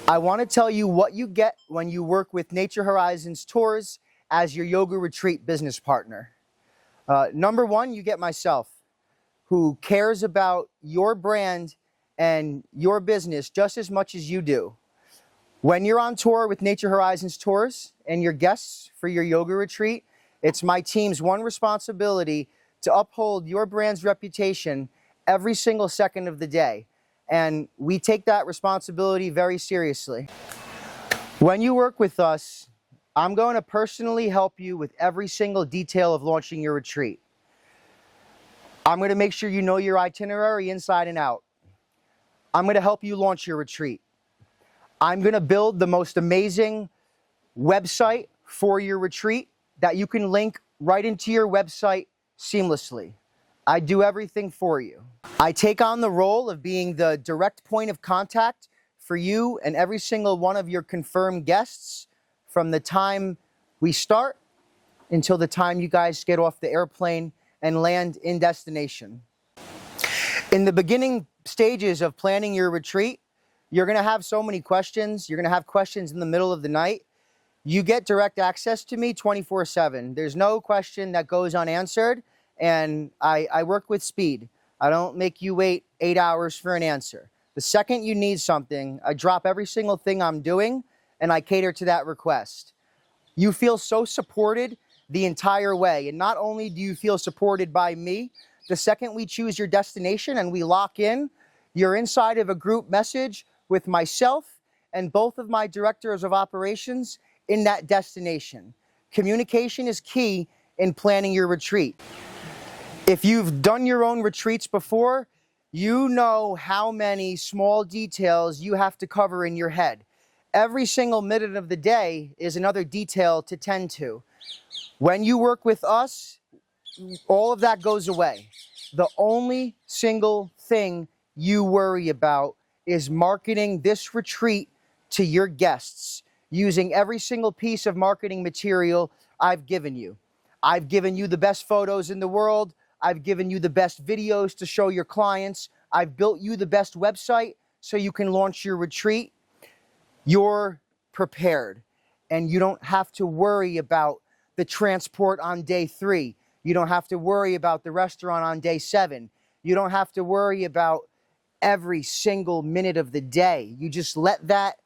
I want to tell you what you get when you work with Nature Horizons Tours as your yoga retreat business partner. Number one, you get myself, who cares about your brand and your business just as much as you do. When you're on tour with Nature Horizons Tours and your guests for your yoga retreat, it's my team's one responsibility to uphold your brand's reputation every single second of the day. And we take that responsibility very seriously. When you work with us, I'm going to personally help you with every single detail of launching your retreat. I'm going to make sure you know your itinerary inside and out. I'm going to help you launch your retreat. I'm going to build the most amazing website for your retreat that you can link right into your website seamlessly. I do everything for you. I take on the role of being the direct point of contact for you and every single one of your confirmed guests from the time we start until the time you guys get off the airplane and land in destination. In the beginning stages of planning your retreat, you're going to have so many questions. You're going to have questions in the middle of the night. You get direct access to me 24/7. There's no question that goes unanswered, and I work with speed. I don't make you wait 8 hours for an answer. The second you need something, I drop every single thing I'm doing, and I cater to that request. You feel so supported the entire way, and not only do you feel supported by me, the second we choose your destination and we lock in, you're inside of a group message with myself and both of my directors of operations in that destination. Communication is key in planning your retreat. If you've done your own retreats before, you know how many small details you have to cover in your head. Every single minute of the day is another detail to tend to. When you work with us, all of that goes away. The only single thing you worry about is marketing this retreat to your guests using every single piece of marketing material I've given you. I've given you the best photos in the world. I've given you the best videos to show your clients. I've built you the best website so you can launch your retreat. You're prepared, and you don't have to worry about the transport on day 3. You don't have to worry about the restaurant on day 7. You don't have to worry about every single minute of the day. You just let that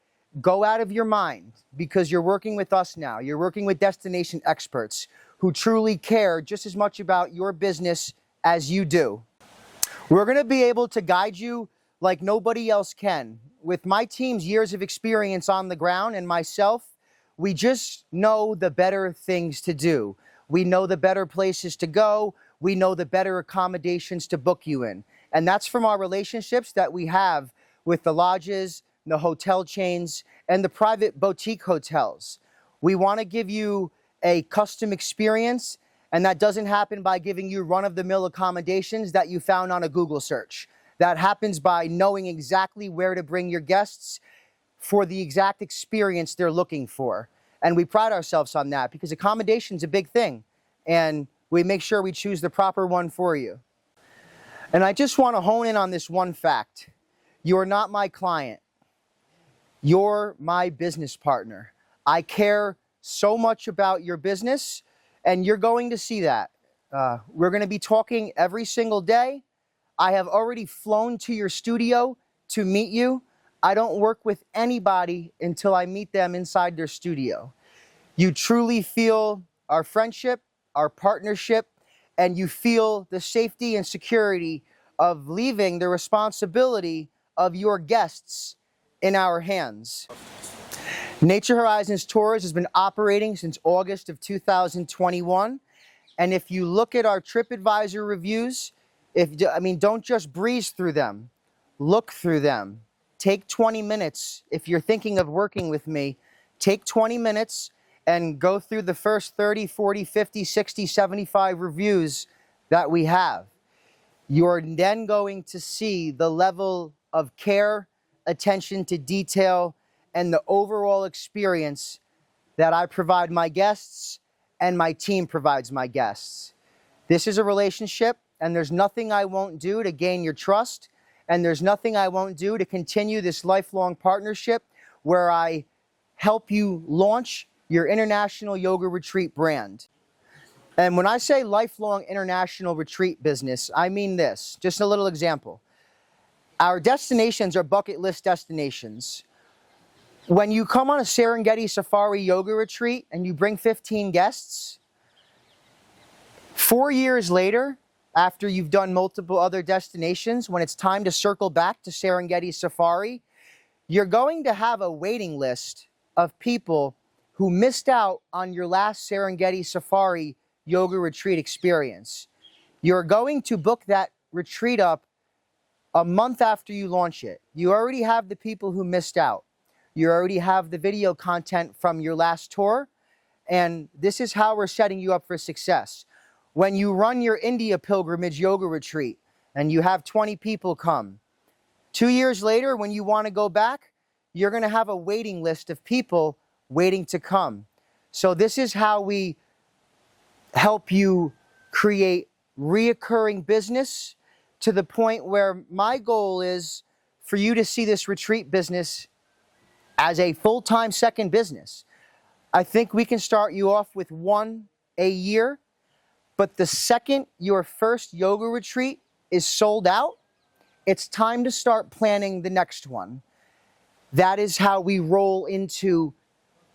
go out of your mind because you're working with us now. You're working with destination experts who truly care just as much about your business as you do. We're going to be able to guide you like nobody else can. With my team's years of experience on the ground and myself, we just know the better things to do. We know the better places to go. We know the better accommodations to book you in. And that's from our relationships that we have with the lodges, the hotel chains, and the private boutique hotels. We want to give you a custom experience, and that doesn't happen by giving you run-of-the-mill accommodations that you found on a Google search. That happens by knowing exactly where to bring your guests for the exact experience they're looking for. And we pride ourselves on that because accommodation's a big thing, and we make sure we choose the proper one for you. And I just want to hone in on this one fact. You're not my client. You're my business partner. I care so much about your business, and you're going to see that. We're going to be talking every single day. I have already flown to your studio to meet you. I don't work with anybody until I meet them inside their studio. You truly feel our friendship, our partnership, and you feel the safety and security of leaving the responsibility of your guests in our hands. Nature Horizons Tours has been operating since August of 2021. And if you look at our TripAdvisor reviews, don't just breeze through them, look through them. Take 20 minutes. If you're thinking of working with me, take 20 minutes and go through the first 30, 40, 50, 60, 75 reviews that we have. You're then going to see the level of care, attention to detail, and the overall experience that I provide my guests and my team provides my guests. This is a relationship, and there's nothing I won't do to gain your trust, and there's nothing I won't do to continue this lifelong partnership where I help you launch your international yoga retreat brand. And when I say lifelong international retreat business, I mean this. Just a little example. Our destinations are bucket list destinations. When you come on a Serengeti safari yoga retreat and you bring 15 guests, 4 years later, after you've done multiple other destinations, when it's time to circle back to Serengeti safari, you're going to have a waiting list of people who missed out on your last Serengeti safari yoga retreat experience. You're going to book that retreat up a month after you launch it. You already have the people who missed out. You already have the video content from your last tour, and this is how we're setting you up for success. When you run your India pilgrimage yoga retreat and you have 20 people come, 2 years later, when you want to go back, you're going to have a waiting list of people waiting to come. So this is how we help you create reoccurring business to the point where my goal is for you to see this retreat business as a full-time second business. I think we can start you off with one a year, but the second your first yoga retreat is sold out, it's time to start planning the next one. That is how we roll into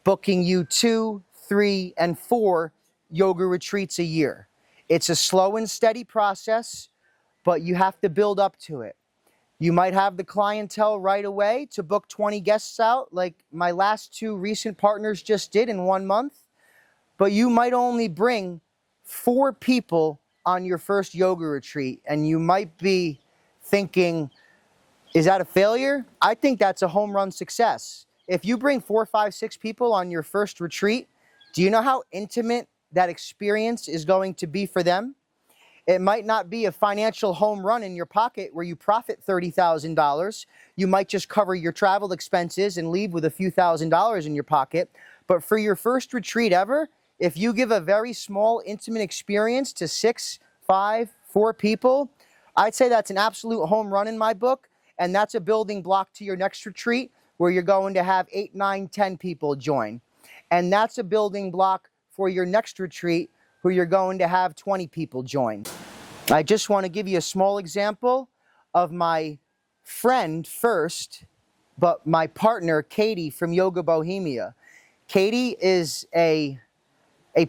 booking you 2, 3, and 4 yoga retreats a year. It's a slow and steady process, but you have to build up to it. You might have the clientele right away to book 20 guests out, like my last 2 recent partners just did in 1 month, but you might only bring 4 people on your first yoga retreat, and you might be thinking, is that a failure? I think that's a home run success. If you bring 4, 5, 6 people on your first retreat, do you know how intimate that experience is going to be for them? It might not be a financial home run in your pocket where you profit $30,000. You might just cover your travel expenses and leave with a few $1,000s in your pocket. But for your first retreat ever, if you give a very small, intimate experience to 6, 5, 4 people, I'd say that's an absolute home run in my book. And that's a building block to your next retreat where you're going to have 8, 9, 10 people join. And that's a building block for your next retreat where you're going to have 20 people join. I just want to give you a small example of my friend first, but my partner, Katie from Yoga Bohemia. Katie is a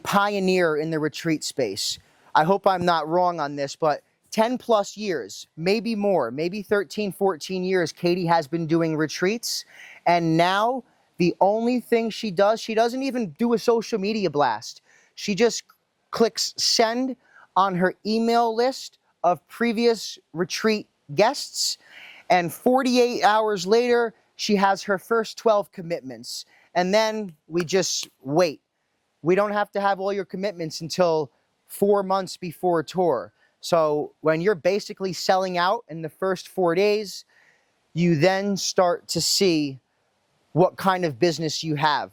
pioneer in the retreat space. I hope I'm not wrong on this, but 10 plus years, maybe more, maybe 13, 14 years, Katie has been doing retreats. And now the only thing she doesn't even do a social media blast. She just clicks send on her email list of previous retreat guests. And 48 hours later, she has her first 12 commitments. And then we just wait. We don't have to have all your commitments until 4 months before a tour. So when you're basically selling out in the first 4 days, you then start to see what kind of business you have.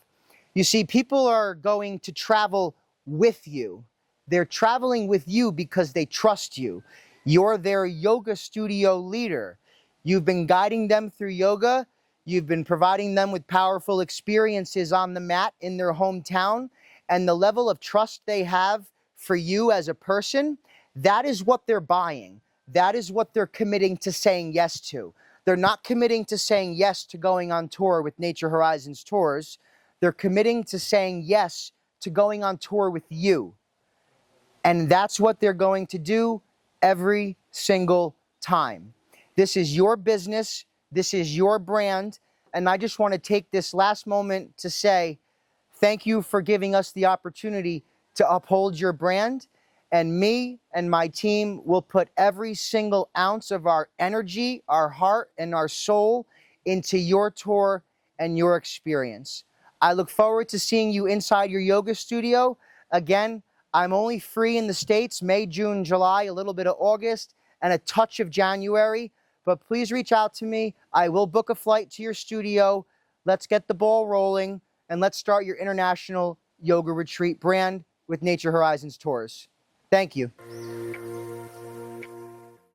You see, people are going to travel with you. They're traveling with you because they trust you. You're their yoga studio leader. You've been guiding them through yoga. You've been providing them with powerful experiences on the mat in their hometown. And the level of trust they have for you as a person, that is what they're buying. That is what they're committing to saying yes to. They're not committing to saying yes to going on tour with Nature Horizons Tours. They're committing to saying yes to going on tour with you. And that's what they're going to do every single time. This is your business. This is your brand. And I just want to take this last moment to say thank you for giving us the opportunity to uphold your brand. And me and my team will put every single ounce of our energy, our heart, and our soul into your tour and your experience. I look forward to seeing you inside your yoga studio. Again, I'm only free in the States, May, June, July, a little bit of August, and a touch of January. But please reach out to me. I will book a flight to your studio. Let's get the ball rolling, and let's start your international yoga retreat brand with Nature Horizons Tours. Thank you.